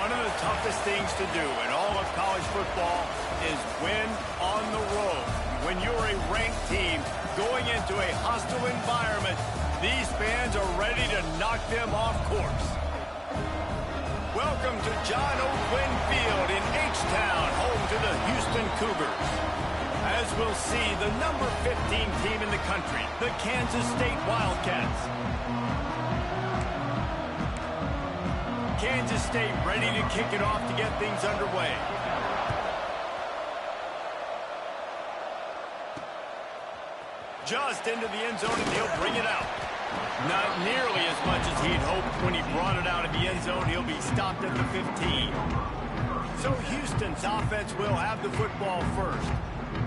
One of the toughest things to do in all of college football is win on the road. When you're a ranked team going into a hostile environment, these fans are ready to knock them off course. Welcome to John O'Quinn Field in H-Town, home to the Houston Cougars. As we'll see, the number 15 team in the country, the Kansas State Wildcats. Kansas State ready to kick it off to get things underway. Just into the end zone, and he'll bring it out. Not nearly as much as he'd hoped when he brought it out of the end zone. He'll be stopped at the 15. So Houston's offense will have the football first.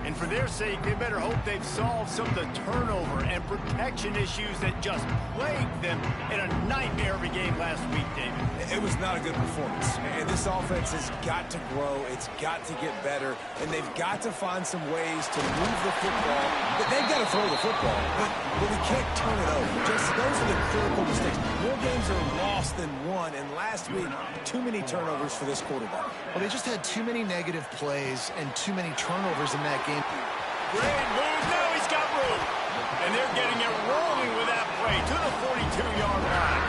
And for their sake, they better hope they've solved some of the turnover and protection issues that just plagued them in a nightmare of a game last week, David. It was not a good performance. And this offense has got to grow. It's got to get better. And they've got to find some ways to move the football. They've got to throw the football, but we can't turn it over. Just those are the critical mistakes. More games are lost than won. And last week, too many turnovers for this quarterback. Well, they just had too many negative plays and too many turnovers in that game. Great move. Now he's got room. And they're getting it rolling with that play to the 42-yard line.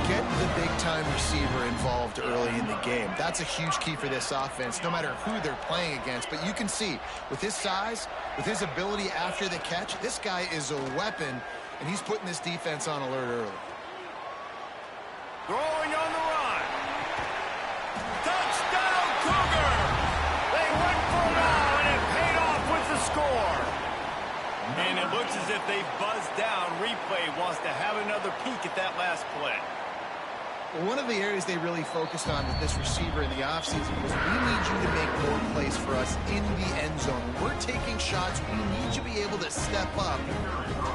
Get the big-time receiver involved early in the game. That's a huge key for this offense, no matter who they're playing against. But you can see, with his size, with his ability after the catch, this guy is a weapon, and he's putting this defense on alert early. Throwing on the run. Touchdown, Cougar! They went for it all, and it paid off with the score. And it looks as if they buzzed down. Replay wants to have another peek at that last play. Well, one of the areas they really focused on with this receiver in the offseason was we need you to make more plays for us in the end zone. When we're taking shots, we need you to be able to step up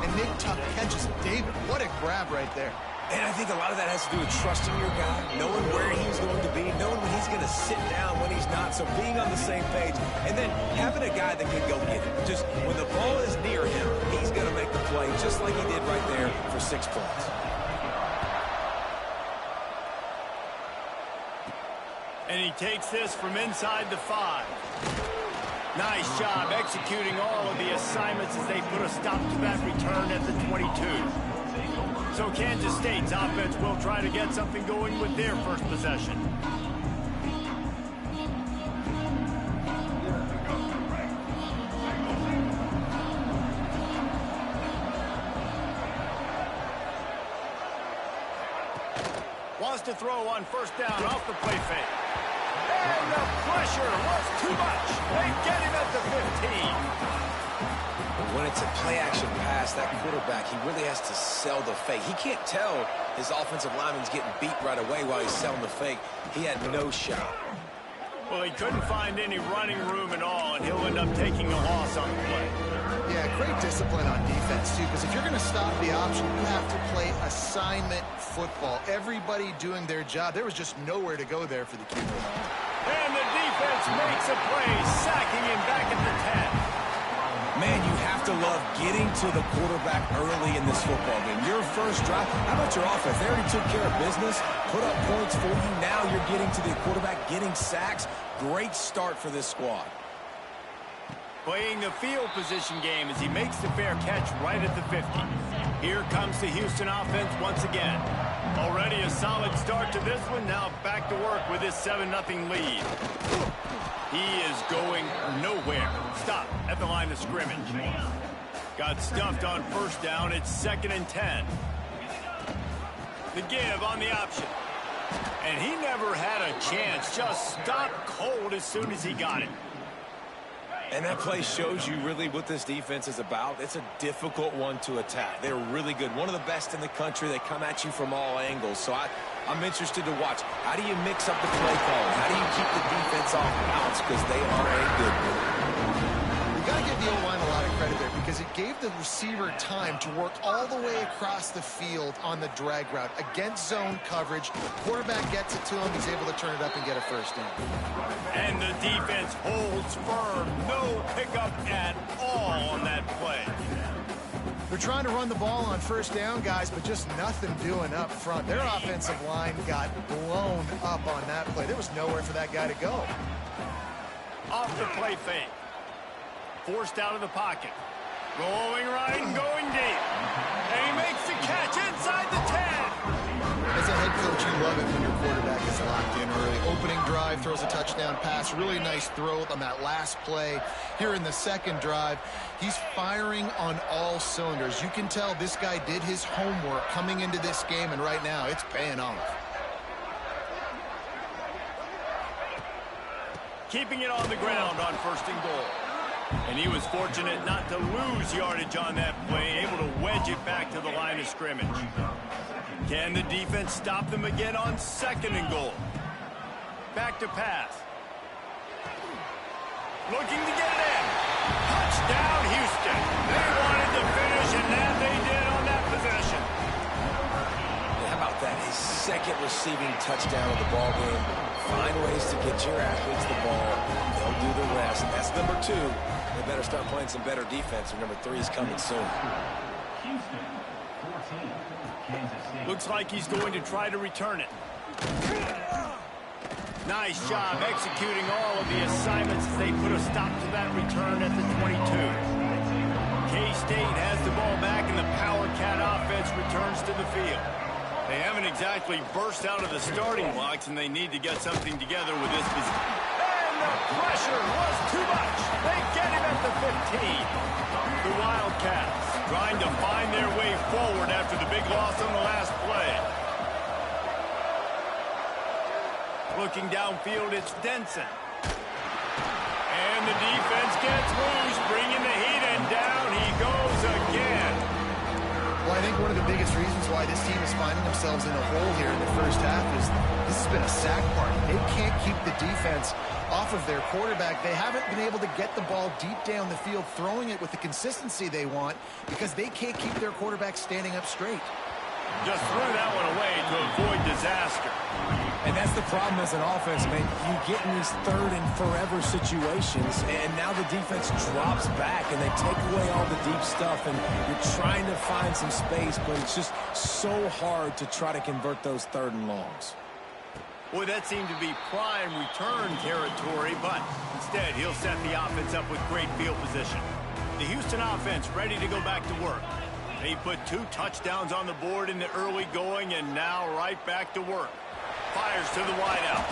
and make tough catches. David, what a grab right there. And I think a lot of that has to do with trusting your guy, knowing where he's going to be, knowing when he's going to sit down, when he's not, so being on the same page, and then having a guy that can go get it. Just when the ball is near him, he's going to make the play, just like he did right there for 6 points. And he takes this from inside the 5. Nice job executing all of the assignments as they put a stop to that return at the 22. So Kansas State's offense will try to get something going with their first possession. Wants to throw on first down off the play fake. And the pressure was too much. They get him at the 15. When it's a play-action pass, that quarterback, he really has to sell the fake. He can't tell his offensive lineman's getting beat right away while he's selling the fake. He had no shot. Well, he couldn't find any running room at all, and he'll end up taking a loss on the play. Yeah, great discipline on defense, too, because if you're going to stop the option, you have to play assignment football. Everybody doing their job. There was just nowhere to go there for the Cougars. And the defense makes a play, sacking him back at the 10. Man, you have to love getting to the quarterback early in this football game. Your first drive, how about your offense? They already took care of business, put up points for you. Now you're getting to the quarterback, getting sacks. Great start for this squad. Playing the field position game as he makes the fair catch right at the 50. Here comes the Houston offense once again. Already a solid start to this one. Now back to work with his 7-0 lead. He is going nowhere. Stop at the line of scrimmage. Got stuffed on first down. It's 2nd and 10. The give on the option. And he never had a chance. Just stopped cold as soon as he got it. And that play shows you really what this defense is about. It's a difficult one to attack. They're really good. One of the best in the country. They come at you from all angles. So I'm interested to watch. How do you mix up the play call? How do you keep the defense off balance? Because they are a good one. You got to give the O-line a lot of credit there because it gave the receiver time to work all the way across the field on the drag route against zone coverage. Quarterback gets it to him. He's able to turn it up and get a first down. And the defense holds firm. No pickup at all on that play. They're trying to run the ball on first down, guys, but just nothing doing up front. Their offensive line got blown up on that play. There was nowhere for that guy to go. Off the play fake. Forced out of the pocket. Rolling right and going deep. And he makes the catch inside the 10. As a head coach, you love it when your quarterback is locked in early. Opening drive, throws a touchdown pass. Really nice throw on that last play. Here in the second drive, he's firing on all cylinders. You can tell this guy did his homework coming into this game, and right now it's paying off. Keeping it on the ground on first and goal. And he was fortunate not to lose yardage on that play, able to wedge it back to the line of scrimmage. Can the defense stop them again on second and goal? Back to pass. Looking to get it in. Touchdown, Houston. They wanted to finish, and that they did on that possession. How about that? His second receiving touchdown of the ball game. Find ways to get your athletes the ball. They'll do the rest. That's number 2. They better start playing some better defense, or number 3 is coming soon. Looks like he's going to try to return it. Nice job executing all of the assignments as they put a stop to that return at the 22. K-State has the ball back, and the Power Cat offense returns to the field. They haven't exactly burst out of the starting blocks, and they need to get something together with this position. And the pressure was too much. They get him at the 15. The Wildcats trying to find their way forward after the big loss on the last play. Looking downfield, it's Denson. And the defense gets loose, bringing the heat, and down he goes again. Well, I think one of the biggest reasons why this team is finding themselves in a hole here in the first half is this has been a sack party. They can't keep the defense off of their quarterback. They haven't been able to get the ball deep down the field, throwing it with the consistency they want, because they can't keep their quarterback standing up straight. Just threw that one away to avoid disaster. And that's the problem as an offense, man. You get in these third and forever situations, and now the defense drops back, and they take away all the deep stuff, and you're trying to find some space, but it's just so hard to try to convert those third and longs. Boy, that seemed to be prime return territory, but instead he'll set the offense up with great field position. The Houston offense ready to go back to work. They put 2 touchdowns on the board in the early going, and now right back to work. Fires to the wideout.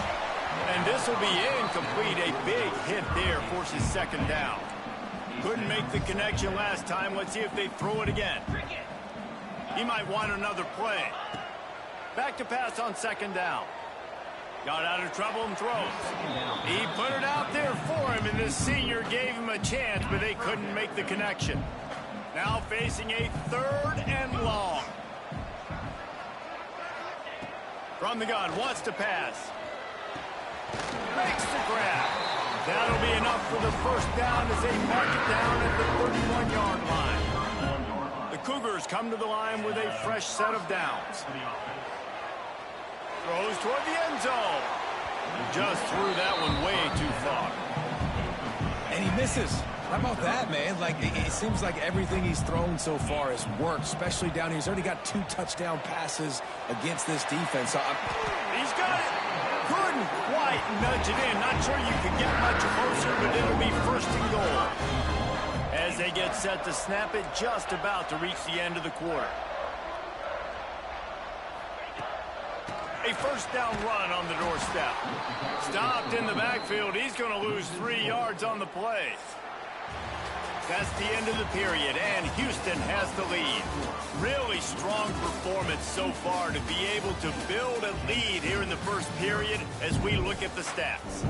And this will be incomplete. A big hit there forces second down. Couldn't make the connection last time. Let's see if they throw it again. He might want another play. Back to pass on second down. Got out of trouble and throws. He put it out there for him, and the senior gave him a chance, but they couldn't make the connection. Now facing a third and long. From the gun, wants to pass. Makes the grab. That'll be enough for the first down as they mark it down at the 31-yard line. The Cougars come to the line with a fresh set of downs. Throws toward the end zone. Just threw that one way too far. And he misses. How about that, man? Like, it seems like everything he's thrown so far has worked, especially down here. He's already got 2 touchdown passes against this defense. So he's got it. Couldn't quite nudge it in. Not sure you could get much closer, but it'll be first and goal. As they get set to snap it, just about to reach the end of the quarter. A first down run on the doorstep. Stopped in the backfield. He's going to lose 3 yards on the play. That's the end of the period, and Houston has the lead. Really strong performance so far to be able to build a lead here in the first period as we look at the stats.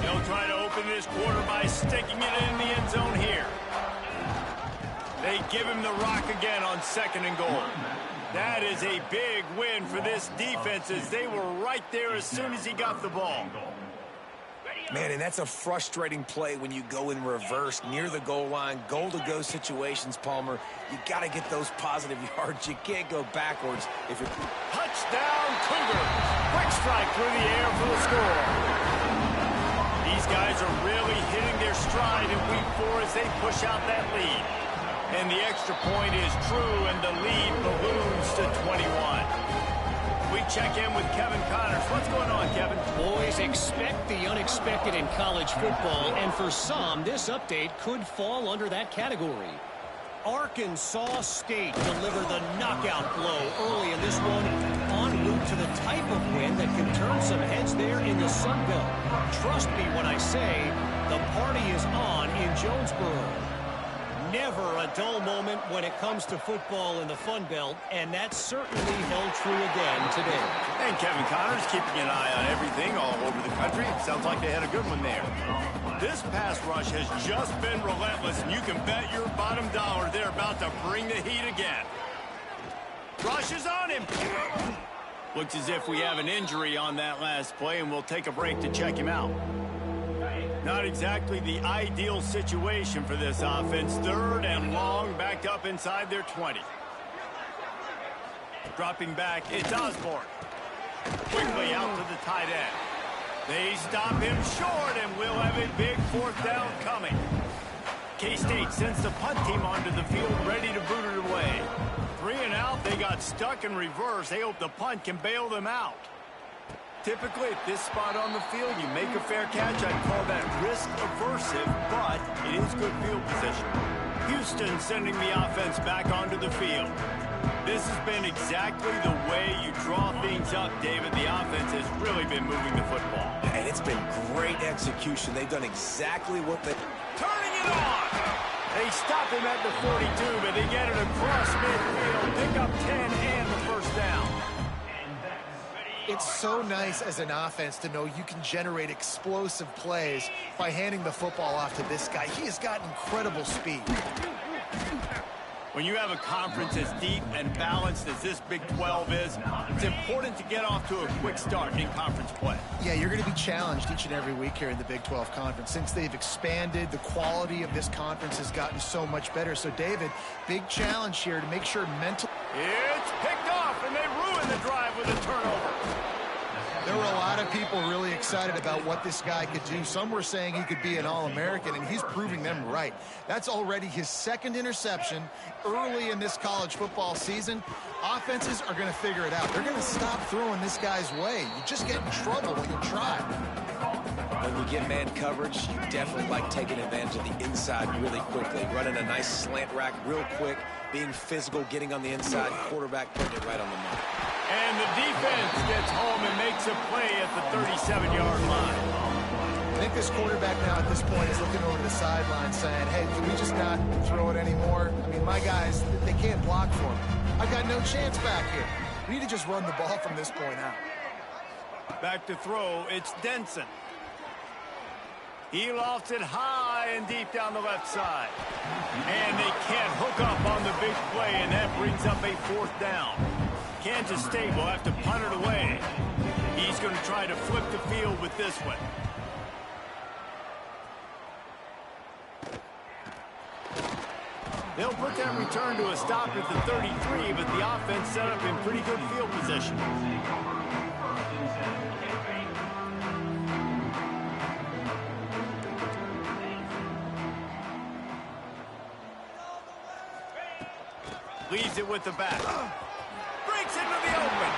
They'll try to open this quarter by sticking it in the end zone here. They give him the rock again on second and goal. That is a big win for this defense as they were right there as soon as he got the ball. Man, and that's a frustrating play when you go in reverse near the goal line. Goal-to-go situations, Palmer. You got to get those positive yards. You can't go backwards if you're... Touchdown, Cougars. Quick strike through the air for the score. These guys are really hitting their stride in week 4 as they push out that lead. And the extra point is true, and the lead balloons to 21. We check in with Kevin Connors. What's going on, Kevin? Boys, expect the unexpected in college football, and for some, this update could fall under that category. Arkansas State delivered the knockout blow early in this one, en route to the type of win that can turn some heads there in the Sun Belt. Trust me when I say the party is on in Jonesboro. Never a dull moment when it comes to football in the Fun Belt, and that certainly held true again today. And Kevin Connors keeping an eye on everything all over the country. Sounds like they had a good one there. This pass rush has just been relentless, and you can bet your bottom dollar they're about to bring the heat again. Rush is on him. Looks as if we have an injury on that last play, and we'll take a break to check him out. Not exactly the ideal situation for this offense. 3rd and long, backed up inside their 20. Dropping back, it's Osborne. Quickly out to the tight end. They stop him short, and we'll have a big 4th down coming. K-State sends the punt team onto the field, ready to boot it away. 3 and out, they got stuck in reverse. They hope the punt can bail them out. Typically, at this spot on the field, you make a fair catch. I'd call that risk-aversive, but it is good field position. Houston sending the offense back onto the field. This has been exactly the way you draw things up, David. The offense has really been moving the football. And it's been great execution. They've done exactly what they... Turning it on! They stop him at the 42, but they get it across midfield. Pick up 10 and the first down. It's so nice as an offense to know you can generate explosive plays by handing the football off to this guy. He has got incredible speed. When you have a conference as deep and balanced as this Big 12 is, it's important to get off to a quick start in conference play. Yeah, you're going to be challenged each and every week here in the Big 12 Conference. Since they've expanded, the quality of this conference has gotten so much better. So, David, big challenge here to make sure mental... It's picked off, and they ruin the drive with a turnover. There were a lot of people really excited about what this guy could do. Some were saying he could be an All-American, and he's proving them right. That's already his 2nd interception early in this college football season. Offenses are going to figure it out. They're going to stop throwing this guy's way. You just get in trouble when you try. When you get man coverage, you definitely like taking advantage of the inside really quickly. Running a nice slant rack real quick, being physical, getting on the inside, quarterback putting it right on the mark. And the defense gets home and makes a play at the 37-yard line. I think this quarterback now at this point is looking over the sideline saying, hey, can we just not throw it anymore? I mean, my guys, they can't block for me. I've got no chance back here. We need to just run the ball from this point out. Back to throw, it's Denson. He lofts it high and deep down the left side. And they can't hook up on the big play, and that brings up a 4th down. Kansas State will have to punt it away. He's going to try to flip the field with this one. They'll put that return to a stop at the 33, but the offense set up in pretty good field position. Leaves it with the back. Breaks into the open.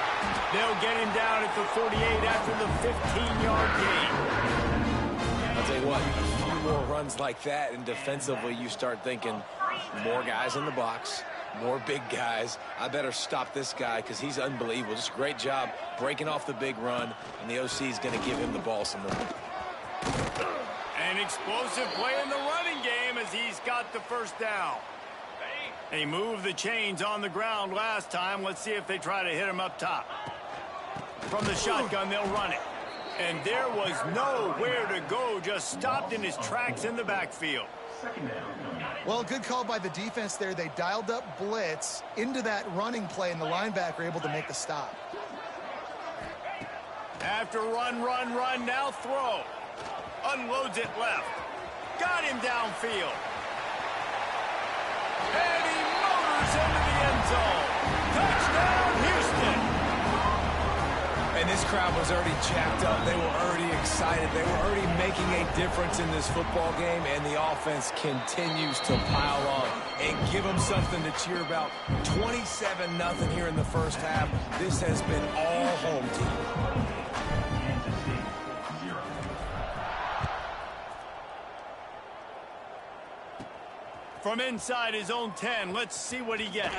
They'll get him down at the 48 after the 15-yard gain. I'll tell you what, a few more runs like that, and defensively you start thinking more guys in the box, more big guys. I better stop this guy because he's unbelievable. Just a great job breaking off the big run, and the OC is going to give him the ball some more. An explosive play in the running game as he's got the first down. They moved the chains on the ground last time. Let's see if they try to hit him up top. From the shotgun, they'll run it. And there was nowhere to go, just stopped in his tracks in the backfield. Well, good call by the defense there. They dialed up blitz into that running play, and the linebacker able to make the stop. After run, now throw. Unloads it left. Got him downfield. And he motors into the end zone. Touchdown, Houston. And this crowd was already jacked up. They were already excited. They were already making a difference in this football game, and the offense continues to pile on and give them something to cheer about. 27-0 here in the first half. This has been all home team. From inside his own 10, let's see what he gets.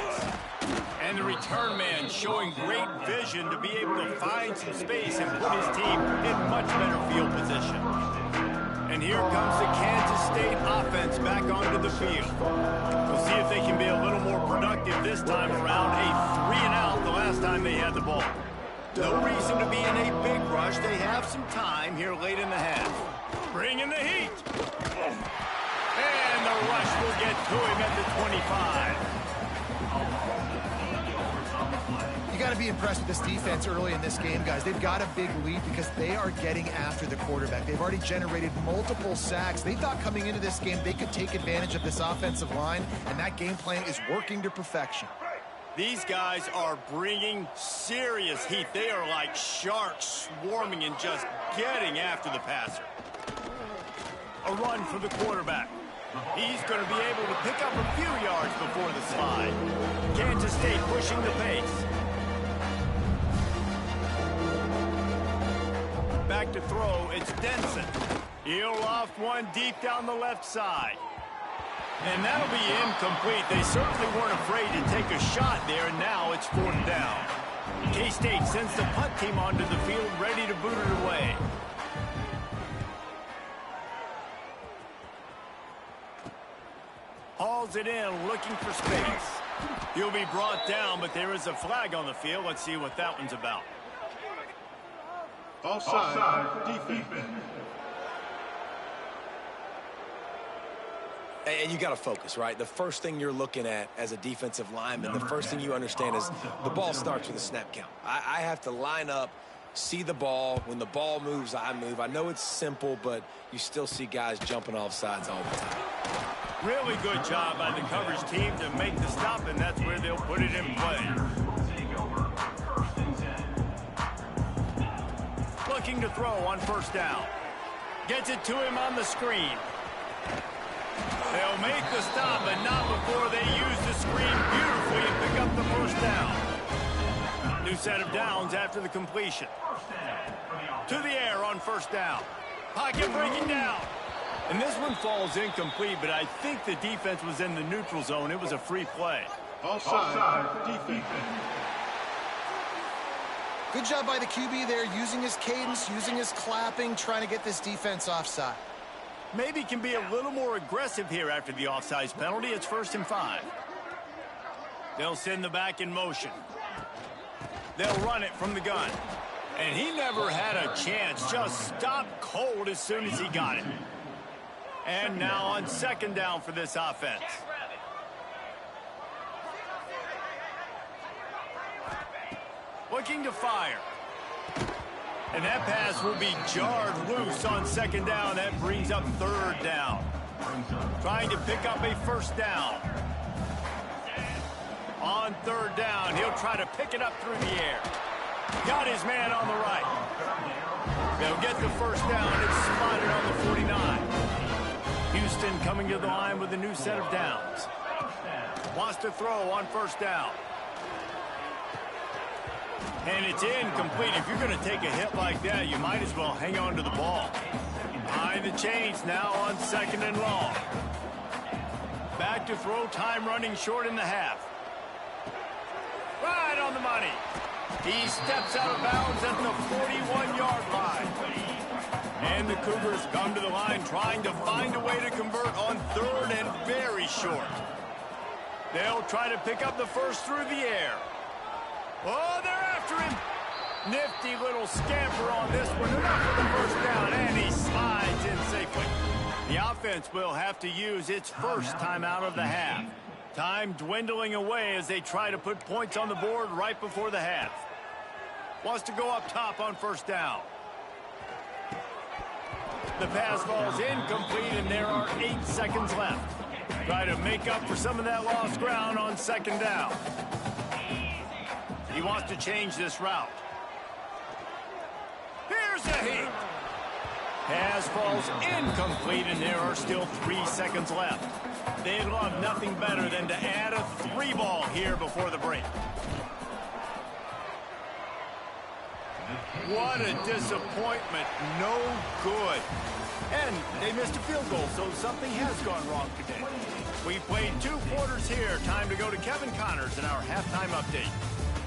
And the return man showing great vision to be able to find some space and put his team in much better field position. And here comes the Kansas State offense back onto the field. We'll see if they can be a little more productive this time around. A 3-and-out the last time they had the ball. No reason to be in a big rush. They have some time here late in the half. Bring in the heat. And the rush will get to him at the 25. You got to be impressed with this defense early in this game, guys. They've got a big lead because they are getting after the quarterback. They've already generated multiple sacks. They thought coming into this game they could take advantage of this offensive line, and that game plan is working to perfection. These guys are bringing serious heat. They are like sharks swarming and just getting after the passer. A run for the quarterback. He's going to be able to pick up a few yards before the slide. Kansas State pushing the pace. Back to throw, it's Denson. He'll loft one deep down the left side. And that'll be incomplete. They certainly weren't afraid to take a shot there, and now it's 4th down. K-State sends the punt team onto the field, ready to boot it away. Hauls it in, looking for space. He'll be brought down, but there is a flag on the field. Let's see what that one's about. Offside, defense. And you got to focus, right? The first thing you're looking at as a defensive lineman, the first thing you understand is the ball starts with a snap count. I have to line up, see the ball. When the ball moves, I move. I know it's simple, but you still see guys jumping off sides all the time. Really good job by the coverage team to make the stop, and that's where they'll put it in play. Looking to throw on 1st down. Gets it to him on the screen. They'll make the stop, but not before they use the screen beautifully and pick up the 1st down. New set of downs after the completion. To the air on 1st down. Pocket breaking down. And this one falls incomplete, but I think the defense was in the neutral zone. It was a free play. Offside, defense. Good job by the QB there, using his cadence, using his clapping, trying to get this defense offside. Maybe can be a little more aggressive here after the offsides penalty. It's 1st and 5. They'll send the back in motion. They'll run it from the gun. And he never had a chance. Just stopped cold as soon as he got it. And now on 2nd down for this offense. Looking to fire. And that pass will be jarred loose on 2nd down. That brings up 3rd down. Trying to pick up a 1st down. On 3rd down, he'll try to pick it up through the air. Got his man on the right. They'll get the 1st down. It's spotted on the 49. Houston coming to the line with a new set of downs. Wants to throw on 1st down. And it's incomplete. If you're going to take a hit like that, you might as well hang on to the ball. Behind the chains now on 2nd and long. Back to throw, time running short in the half. Right on the money. He steps out of bounds at the 41-yard line. And the Cougars come to the line trying to find a way to convert on 3rd and very short. They'll try to pick up the 1st through the air. Oh, they're after him. Nifty little scamper on this one. Enough for the 1st down, and he slides in safely. The offense will have to use its 1st timeout of the half. Time dwindling away as they try to put points on the board right before the half. Wants to go up top on 1st down. The pass falls incomplete, and there are 8 seconds left. Try to make up for some of that lost ground on second down. He wants to change this route. Here's a hit. Pass falls incomplete, and there are still 3 seconds left. They'd love nothing better than to add a 3-ball here before the break. What a disappointment. No good. And they missed a field goal, so something has gone wrong today. We played 2 quarters here. Time to go to Kevin Connors in our halftime update.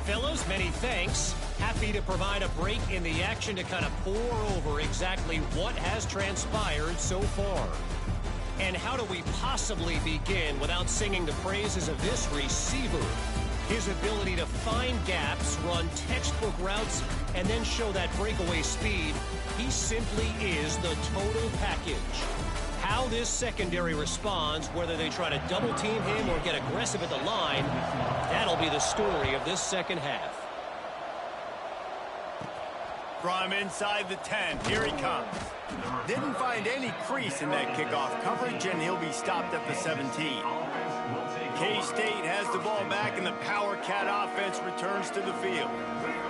Fellas, many thanks. Happy to provide a break in the action to kind of pour over exactly what has transpired so far. And how do we possibly begin without singing the praises of this receiver? His ability to find gaps, run textbook routes, and then show that breakaway speed. He simply is the total package. How this secondary responds, whether they try to double team him or get aggressive at the line, that'll be the story of this second half. From inside the 10, here he comes. Didn't find any crease in that kickoff coverage, and he'll be stopped at the 17. K-State has the ball back, and the Power Cat offense returns to the field.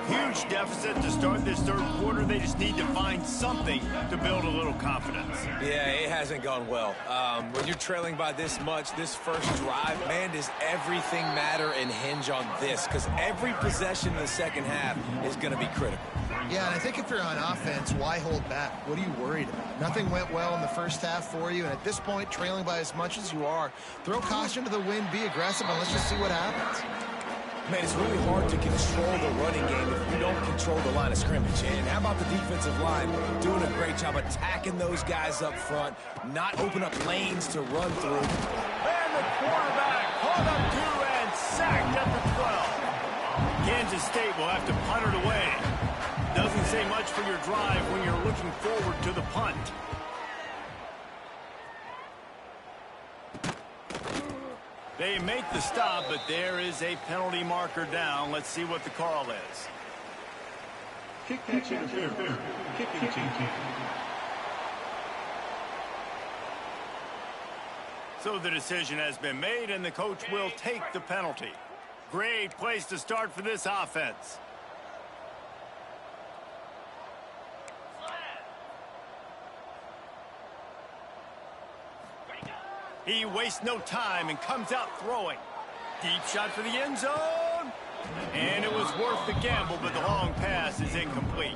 Huge deficit to start this third quarter. They just need to find something to build a little confidence. Yeah, it hasn't gone well. When you're trailing by this much, this first drive, man, does everything matter and hinge on this? Because every possession in the second half is going to be critical. Yeah, and I think if you're on offense, why hold back? What are you worried about? Nothing went well in the first half for you, and at this point, trailing by as much as you are, throw caution to the wind, be aggressive, and let's just see what happens. Man, it's really hard to control the running game if you don't control the line of scrimmage. And how about the defensive line doing a great job attacking those guys up front, not open up lanes to run through. And the quarterback caught up to and sacked at the 12. Kansas State will have to punt it away. Doesn't say much for your drive when you're looking forward to the punt. They make the stop, but there is a penalty marker down. Let's see what the call is. Kick catch interference. Kicking team. So the decision has been made, and the coach will take the penalty. Great place to start for this offense. He wastes no time and comes out throwing. Deep shot for the end zone. And it was worth the gamble, but the long pass is incomplete.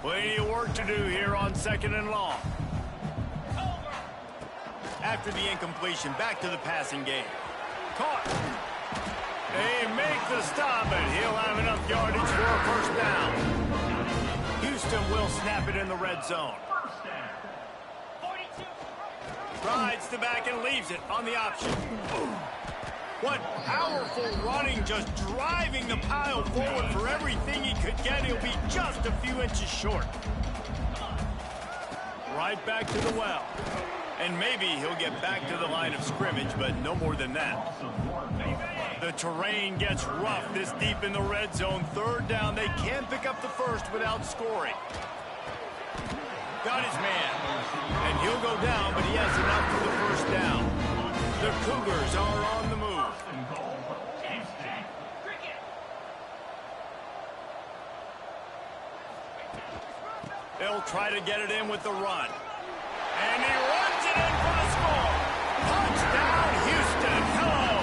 Plenty of work to do here on 2nd and long. After the incompletion, back to the passing game. Caught. They make the stop, and he'll have enough yardage for a first down. Houston will snap it in the red zone. Rides the back and leaves it on the option. What powerful running, just driving the pile forward for everything he could get. He'll be just a few inches short. Right back to the well. And maybe he'll get back to the line of scrimmage, but no more than that. The terrain gets rough this deep in the red zone. 3rd down. They can't pick up the first without scoring. Got his man. And he'll go down, but he has enough for the first down. The Cougars are on the move. They'll try to get it in with the run. And he runs it in for the score. Touchdown, Houston. Hello.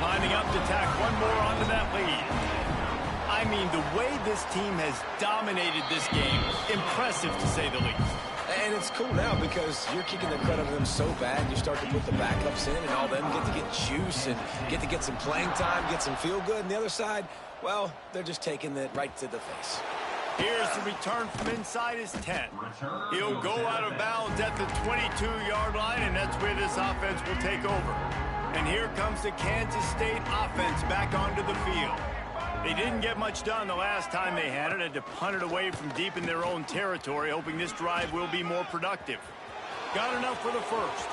Lining up to tack one more onto that lead. I mean, the way this team has dominated this game, impressive to say the least. And it's cool now because you're kicking the crud out of them so bad, you start to put the backups in, and all them get to get juice and get some playing time, get some feel good. And the other side, well, they're just taking it right to the face. Here's the return from inside his 10. He'll go out of bounds at the 22-yard line, and that's where this offense will take over. And here comes the Kansas State offense back onto the field. They didn't get much done the last time they had it. Had to punt it away from deep in their own territory, hoping this drive will be more productive. Got enough for the first.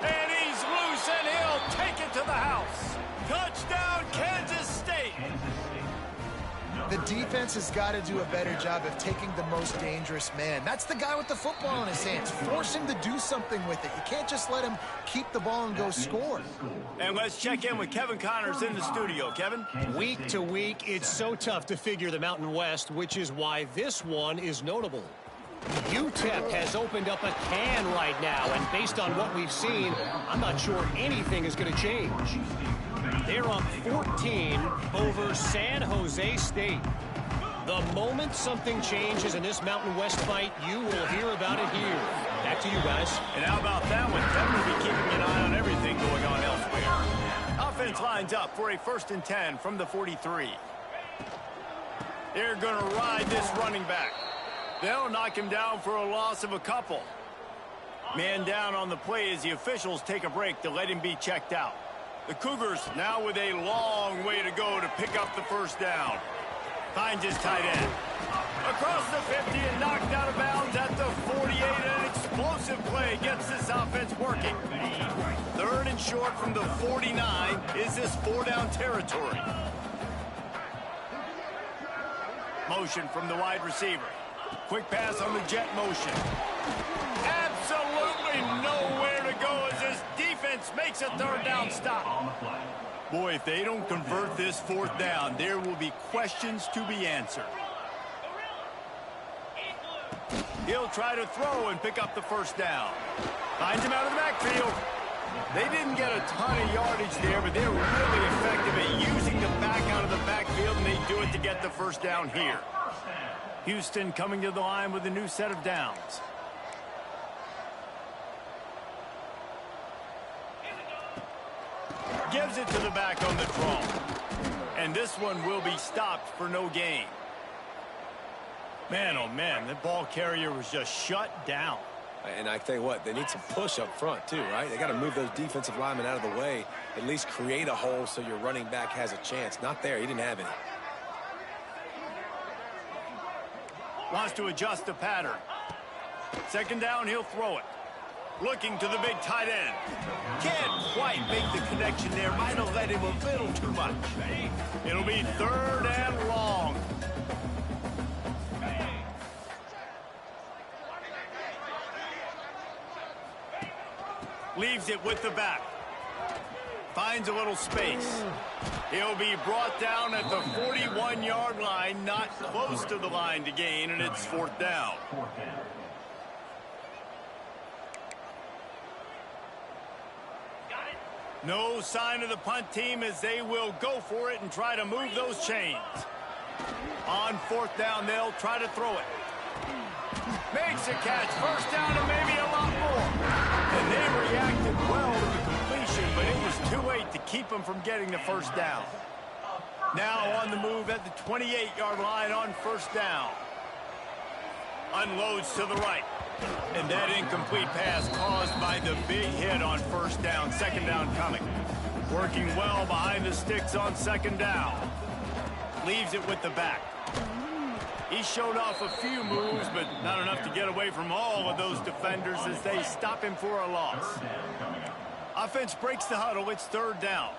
And he's loose, and he'll take it to the house. Touchdown, Kansas State. The defense has got to do a better job of taking the most dangerous man. That's the guy with the football in his hands. Force him to do something with it. You can't just let him keep the ball and go score. And let's check in with Kevin Connors in the studio. Kevin? Week to week, it's so tough to figure the Mountain West, which is why this one is notable. UTEP has opened up a can right now, and based on what we've seen, I'm not sure anything is going to change. They're up 14 over San Jose State. The moment something changes in this Mountain West fight, you will hear about it here. Back to you guys. And how about that one? Kevin will be keeping an eye on everything going on elsewhere. Offense lines up for a 1st and 10 from the 43. They're going to ride this running back. They'll knock him down for a loss of a couple. Man down on the play as the officials take a break to let him be checked out. The Cougars now with a long way to go to pick up the 1st down. Finds his tight end. Across the 50 and knocked out of bounds at the 48. An explosive play gets this offense working. 3rd and short from the 49. Is this 4-down territory? Motion from the wide receiver. Quick pass on the jet motion. Absolutely nowhere to go as this defense makes a 3rd down stop. Boy, if they don't convert this 4th down, there will be questions to be answered. He'll try to throw and pick up the 1st down. Finds him out of the backfield. They didn't get a ton of yardage there, but they're really effective at using the back out of the backfield, and they do it to get the 1st down here. Houston coming to the line with a new set of downs. Gives it to the back on the draw. And this one will be stopped for no gain. Man, oh man, that ball carrier was just shut down. And I tell you what, they need some push up front too, right? They got to move those defensive linemen out of the way, at least create a hole so your running back has a chance. Not there, he didn't have any. Wants to adjust the pattern. 2nd down, he'll throw it. Looking to the big tight end. Can't quite make the connection there. Might have let him a little too much. It'll be 3rd and long. Leaves it with the back. Finds a little space. He'll be brought down at the 41-yard line, not close to the line to gain, and it's 4th down. No sign of the punt team as they will go for it and try to move those chains. On 4th down, they'll try to throw it. Makes a catch. 1st down and maybe a lot more. And they reacted well to the completion, but it was too late to keep them from getting the 1st down. Now on the move at the 28-yard line on 1st down. Unloads to the right. And that incomplete pass caused by the big hit on 1st down. 2nd down coming. Working well behind the sticks on 2nd down. Leaves it with the back. He showed off a few moves, but not enough to get away from all of those defenders as they stop him for a loss. Offense breaks the huddle. It's 3rd down.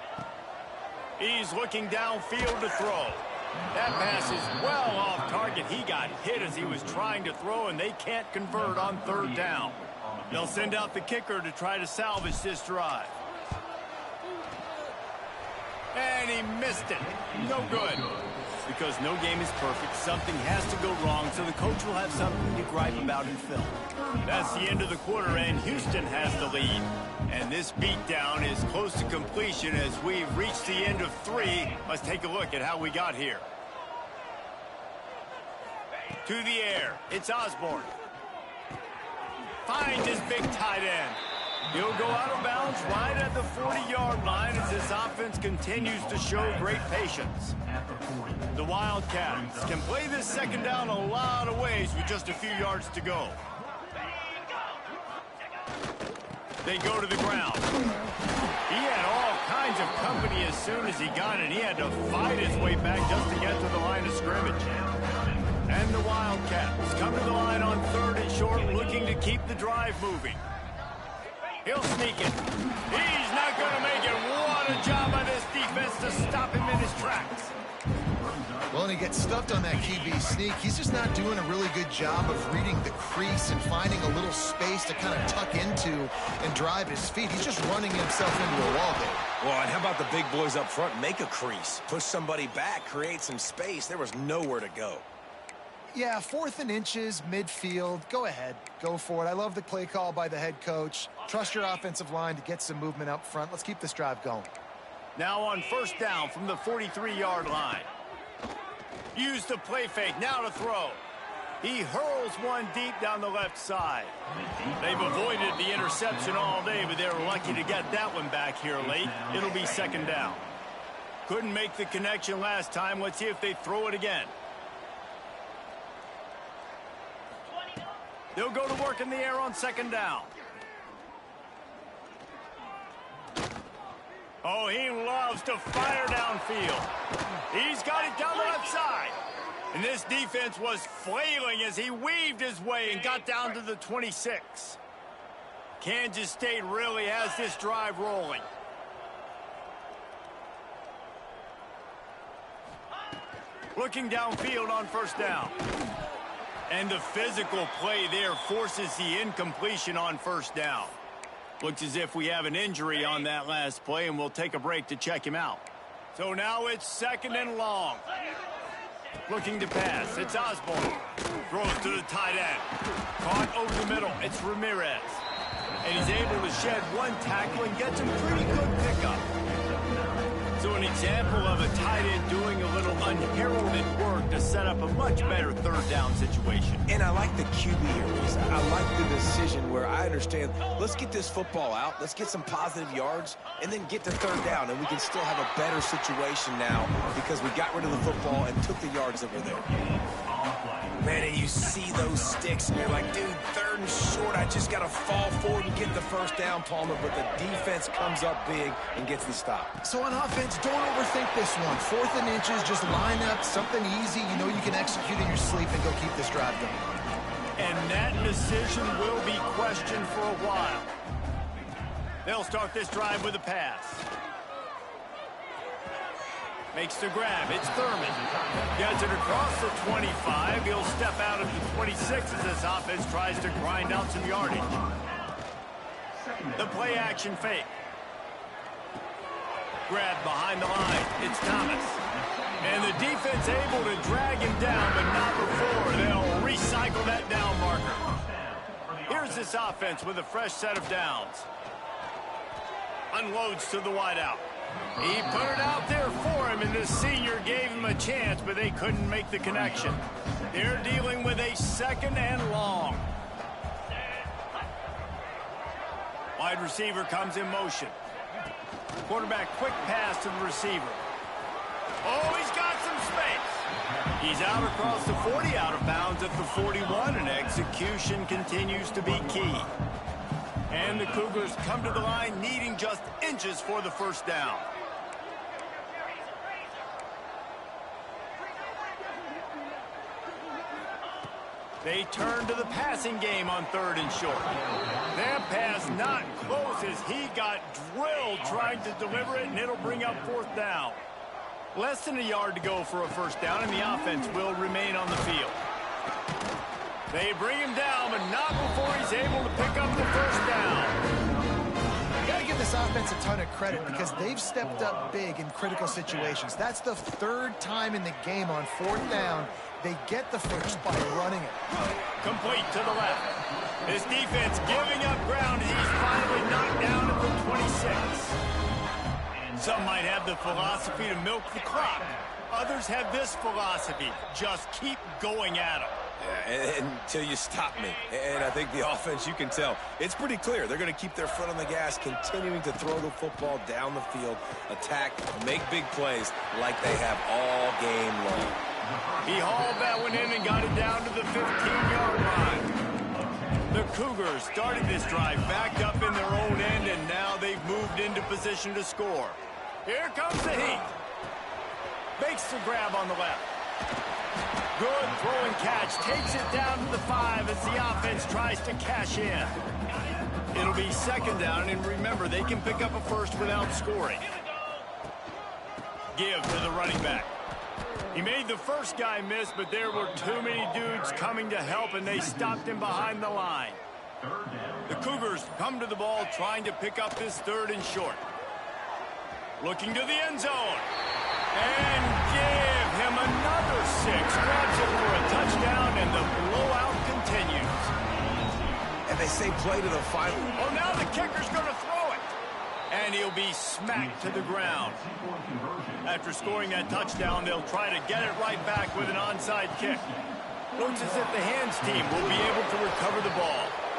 He's looking downfield to throw. That pass is well off target. He got hit as he was trying to throw, and they can't convert on 3rd down. They'll send out the kicker to try to salvage this drive. And he missed it. No good. Because no game is perfect, something has to go wrong, so the coach will have something to gripe about in film. That's the end of the quarter, and Houston has the lead. And this beatdown is close to completion as we've reached the end of 3. Let's take a look at how we got here. To the air, it's Osborne. Finds his big tight end. He'll go out of bounds right at the 40-yard line as this offense continues to show great patience. The Wildcats can play this 2nd down a lot of ways with just a few yards to go. They go to the ground. He had all kinds of company as soon as he got it. He had to fight his way back just to get to the line of scrimmage. And the Wildcats come to the line on 3rd and short, looking to keep the drive moving. He'll sneak it. He's not going to make it. What a job by this defense to stop him in his tracks. Well, Well, and he gets stuffed on that QB sneak. He's just not doing a really good job of reading the crease and finding a little space to kind of tuck into and drive his feet. He's just running himself into a wall there. Well, and how about the big boys up front? Make a crease. Push somebody back. Create some space. There was nowhere to go. Yeah, 4th and inches, midfield. Go ahead. Go for it. I love the play call by the head coach. Trust your offensive line to get some movement up front. Let's keep this drive going. Now on first down from the 43-yard line. Use the play fake. Now to throw. He hurls one deep down the left side. They've avoided the interception all day, but they were lucky to get that one back here late. It'll be second down. Couldn't make the connection last time. Let's see if they throw it again. They'll go to work in the air on second down. Oh, he loves to fire downfield. He's got it down the left side. And this defense was flailing as he weaved his way and got down to the 26. Kansas State really has this drive rolling. Looking downfield on first down. And the physical play there forces the incompletion on first down. Looks as if we have an injury on that last play, and we'll take a break to check him out. So now it's second and long. Looking to pass. It's Osborne. Throws to the tight end. Caught over the middle. It's Ramirez. And he's able to shed one tackle and get some pretty good pickup. So an example of a tight end doing a little unheralded work to set up a much better third down situation. And I like the QB here, Reese. I like the decision where I understand, let's get this football out, let's get some positive yards, and then get to third down, and we can still have a better situation now because we got rid of the football and took the yards over there. Man, and you see those sticks, and you're like, dude, third and short, I just got to fall forward and get the first down, Palmer, but the defense comes up big and gets the stop. So on offense, don't overthink this one. 4th and inches, just line up something easy. You know you can execute in your sleep and go keep this drive going. And that decision will be questioned for a while. They'll start this drive with a pass. Makes the grab. It's Thurman. Gets it across the 25. He'll step out of the 26 as this offense tries to grind out some yardage. The play action fake. Grab behind the line. It's Thomas. And the defense able to drag him down, but not before. They'll recycle that down marker. Here's this offense with a fresh set of downs. Unloads to the wideout. He put it out there for him, and the senior gave him a chance, but they couldn't make the connection. They're dealing with a second and long. Wide receiver comes in motion. Quarterback quick pass to the receiver. Oh, he's got some space. He's out across the 40, out of bounds at the 41, and execution continues to be key. And the Cougars come to the line needing just inches for the first down. They turn to the passing game on third and short. That pass not close as he got drilled trying to deliver it, and it'll bring up fourth down. Less than a yard to go for a first down, and the offense will remain on the field. They bring him down, but not before he's able to pick up the first down. You got to give this offense a ton of credit because they've stepped up big in critical situations. That's the 3rd time in the game on 4th down. They get the first by running it. Complete to the left. His defense giving up ground as he's finally knocked down at the 26. Some might have the philosophy to milk the clock. Others have this philosophy. Just keep going at him. Yeah, until you stop me. And I think the offense, you can tell, it's pretty clear. They're going to keep their foot on the gas, continuing to throw the football down the field, attack, make big plays like they have all game long. He hauled that one in and got it down to the 15-yard line. The Cougars started this drive backed up in their own end, and now they've moved into position to score. Here comes the heat. Makes the grab on the left. Good throw and catch. Takes it down to the 5 as the offense tries to cash in. It'll be second down, and remember, they can pick up a first without scoring. Give to the running back. He made the first guy miss, but there were too many dudes coming to help, and they stopped him behind the line. The Cougars come to the ball trying to pick up this 3rd and short. Looking to the end zone. And give him another 6. Grabs it for a touchdown, and the blowout continues. And they say play to the final. Oh, now the kicker's going to throw it. And he'll be smacked to the ground. After scoring that touchdown, they'll try to get it right back with an onside kick. Looks as if the hands team will be able to recover the ball.